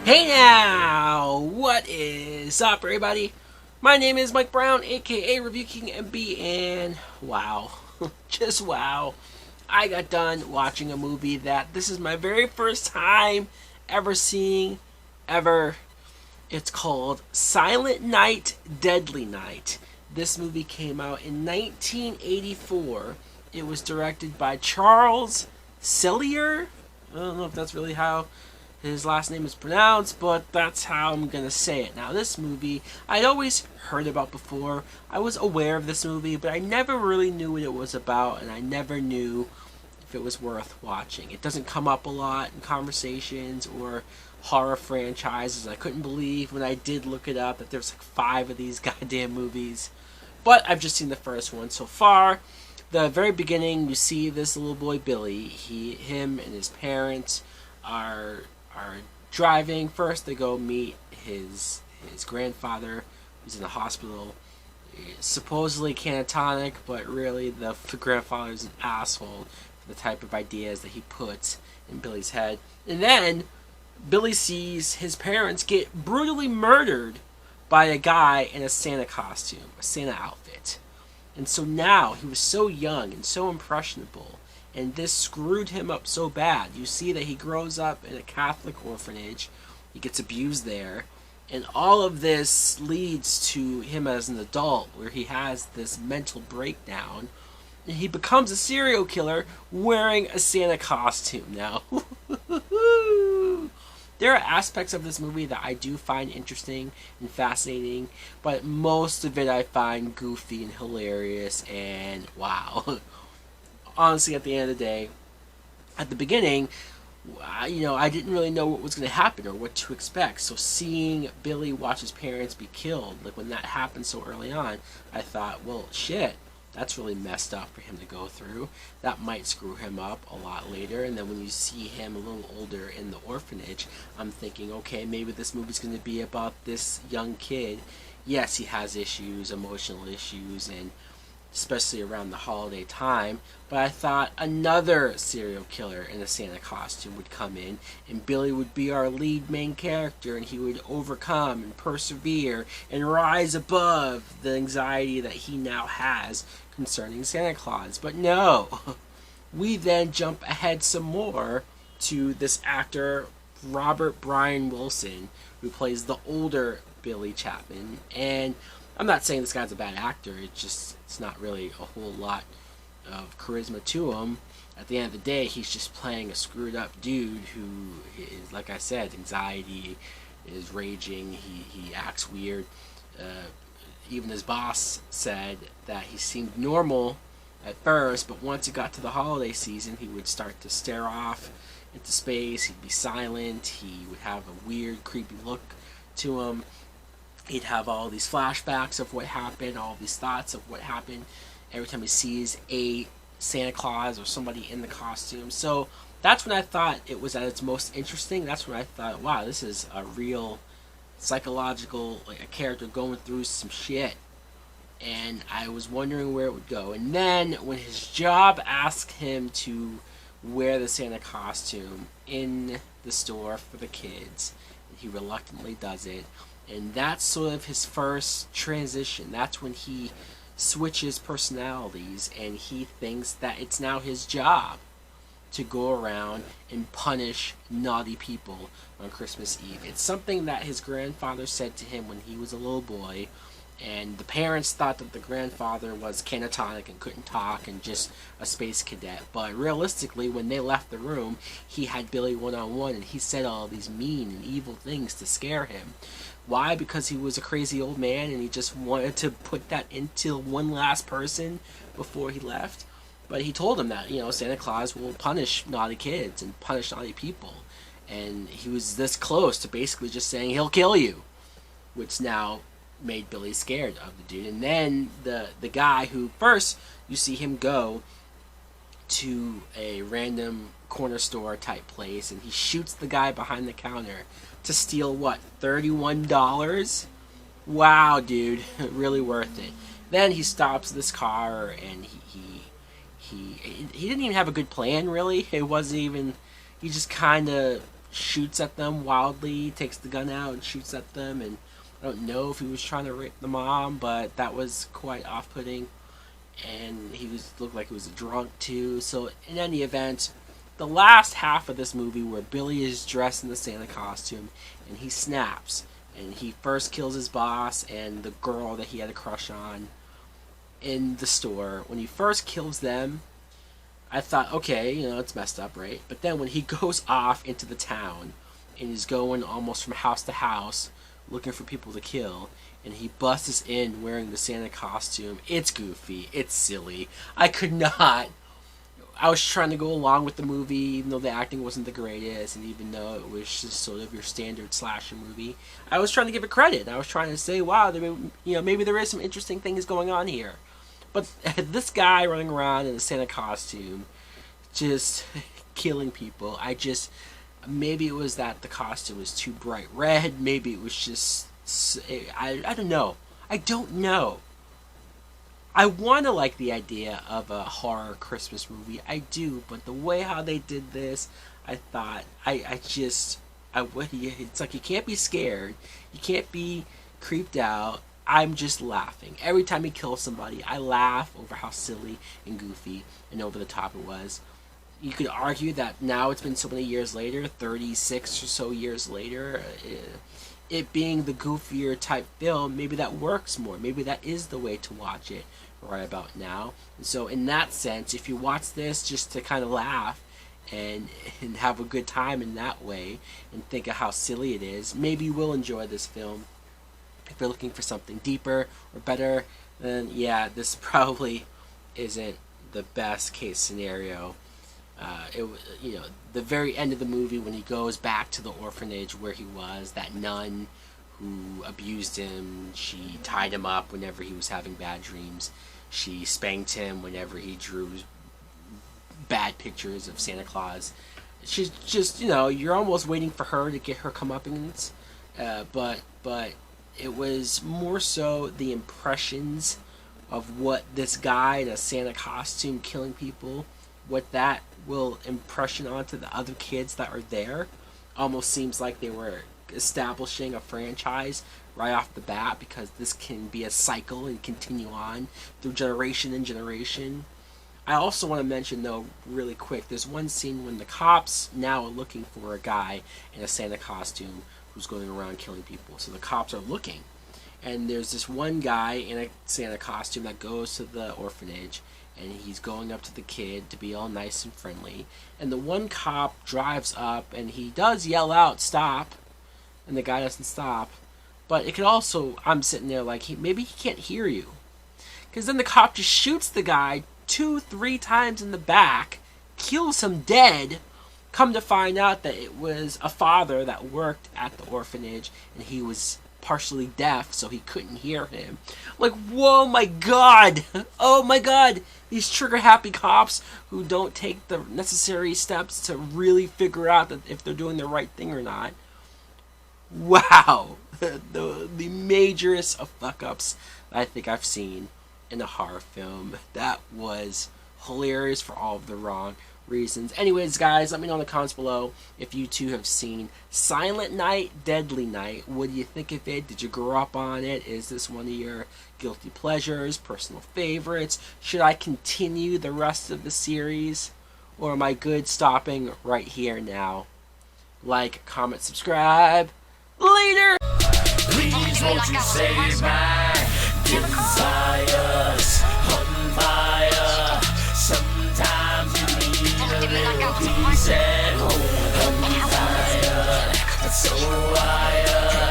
Hey now! What is up, everybody? My name is Mike Brown, aka Review King MB, and wow, just wow. I got done watching a movie that this is my very first time ever seeing, ever. It's called Silent Night, Deadly Night. This movie came out in 1984. It was directed by Charles Sellier. I don't know if that's really how his last name is pronounced, but that's how I'm gonna say it. Now, this movie I'd always heard about before. I was aware of this movie, but I never really knew what it was about, and I never knew if it was worth watching. It doesn't come up a lot in conversations or horror franchises. I couldn't believe when I did look it up that there's like 5 of these goddamn movies. But I've just seen the first one so far. The very beginning, you see this little boy Billy. Him and his parents are driving. First, they go meet his grandfather, who's in the hospital. Supposedly catatonic, but really the grandfather's an asshole for the type of ideas that he puts in Billy's head. And then Billy sees his parents get brutally murdered by a guy in a Santa costume, a Santa outfit. And so now he was so young and so impressionable, and this screwed him up so bad. You see that he grows up in a Catholic orphanage, he gets abused there, and all of this leads to him as an adult where he has this mental breakdown, and he becomes a serial killer wearing a Santa costume now. There are aspects of this movie that I do find interesting and fascinating, but most of it I find goofy and hilarious, and wow. Honestly, at the end of the day, at the beginning, I didn't really know what was going to happen or what to expect. So seeing Billy watch his parents be killed, like when that happened so early on, I thought, well, shit, that's really messed up for him to go through. That might screw him up a lot later. And then when you see him a little older in the orphanage, I'm thinking, okay, maybe this movie's going to be about this young kid. Yes, he has issues, emotional issues, and especially around the holiday time, but I thought another serial killer in a Santa costume would come in, and Billy would be our lead main character, and he would overcome and persevere and rise above the anxiety that he now has concerning Santa Claus. But no, we then jump ahead some more to this actor, Robert Brian Wilson, who plays the older Billy Chapman, and I'm not saying this guy's a bad actor, it's not really a whole lot of charisma to him. At the end of the day, he's just playing a screwed up dude who is, like I said, anxiety, is raging, he acts weird. Even his boss said that he seemed normal at first, but once it got to the holiday season, he would start to stare off into space, he'd be silent, he would have a weird, creepy look to him. He'd have all these flashbacks of what happened, all these thoughts of what happened every time he sees a Santa Claus or somebody in the costume. So that's when I thought it was at its most interesting. That's when I thought, wow, this is a real psychological, like a character going through some shit. And I was wondering where it would go. And then when his job asked him to wear the Santa costume in the store for the kids, he reluctantly does it. And that's sort of his first transition. That's when he switches personalities and he thinks that it's now his job to go around and punish naughty people on Christmas Eve. It's something that his grandfather said to him when he was a little boy, and the parents thought that the grandfather was catatonic and couldn't talk and just a space cadet. But realistically, when they left the room, he had Billy one-on-one, and he said all these mean and evil things to scare him. Why? Because he was a crazy old man, and he just wanted to put that into one last person before he left. But he told him that, Santa Claus will punish naughty kids and punish naughty people. And he was this close to basically just saying, he'll kill you. Which now made Billy scared of the dude. And then the guy who first you see him go to a random corner store type place, and he shoots the guy behind the counter to steal what, $31? Wow, dude, really worth it. Then he stops this car, and he didn't even have a good plan, really. It wasn't even. He just kind of shoots at them wildly, takes the gun out and shoots at them, and I don't know if he was trying to rape the mom, but that was quite off-putting. And looked like he was a drunk too. So in any event, the last half of this movie where Billy is dressed in the Santa costume and he snaps and he first kills his boss and the girl that he had a crush on in the store. When he first kills them, I thought, okay, it's messed up, right? But then when he goes off into the town and he's going almost from house to house looking for people to kill, and he busts in wearing the Santa costume, it's goofy, it's silly. I could not. I was trying to go along with the movie, even though the acting wasn't the greatest, and even though it was just sort of your standard slasher movie. I was trying to give it credit. I was trying to say, wow, maybe there is some interesting things going on here. But this guy running around in a Santa costume, just killing people. Maybe it was that the costume was too bright red. Maybe it was just, I don't know. I don't know. I want to like the idea of a horror Christmas movie. I do, but the way how they did this, I thought, it's like you can't be scared. You can't be creeped out. I'm just laughing. Every time he kills somebody, I laugh over how silly and goofy and over the top it was. You could argue that now it's been so many years later, 36 or so years later, it being the goofier type film, maybe that works more. Maybe that is the way to watch it right about now. And so in that sense, if you watch this just to kind of laugh and have a good time in that way and think of how silly it is, maybe you will enjoy this film. If you're looking for something deeper or better, then yeah, this probably isn't the best case scenario. The very end of the movie when he goes back to the orphanage where he was, that nun who abused him, she tied him up whenever he was having bad dreams. She spanked him whenever he drew bad pictures of Santa Claus. She's just, you're almost waiting for her to get her comeuppance. But it was more so the impressions of what this guy in a Santa costume killing people, what that will impression onto the other kids that are there. Almost seems like they were establishing a franchise right off the bat, because this can be a cycle and continue on through generation and generation. I also want to mention, though, really quick, there's one scene when the cops now are looking for a guy in a Santa costume who's going around killing people. So the cops are looking, and there's this one guy in a Santa costume that goes to the orphanage, and he's going up to the kid to be all nice and friendly. And the one cop drives up, and he does yell out, "Stop!" And the guy doesn't stop. But it could also, I'm sitting there like, maybe he can't hear you. Because then the cop just shoots the guy 2-3 times in the back, kills him dead. Come to find out that it was a father that worked at the orphanage, and he was partially deaf, so he couldn't hear him. Like, whoa, my God! Oh my God! These trigger-happy cops who don't take the necessary steps to really figure out that if they're doing the right thing or not. Wow! the majorest of fuck-ups I think I've seen in a horror film. That was hilarious for all of the wrong reasons. Anyways, guys, let me know in the comments below if you too have seen Silent Night, Deadly Night. What do you think of it? Did you grow up on it? Is this one of your guilty pleasures, personal favorites? Should I continue the rest of the series? Or am I good stopping right here now? Like, comment, subscribe. Later! Please won't you save my desires on fire? Sometimes you need a little peace at home. I'm tired, so wired.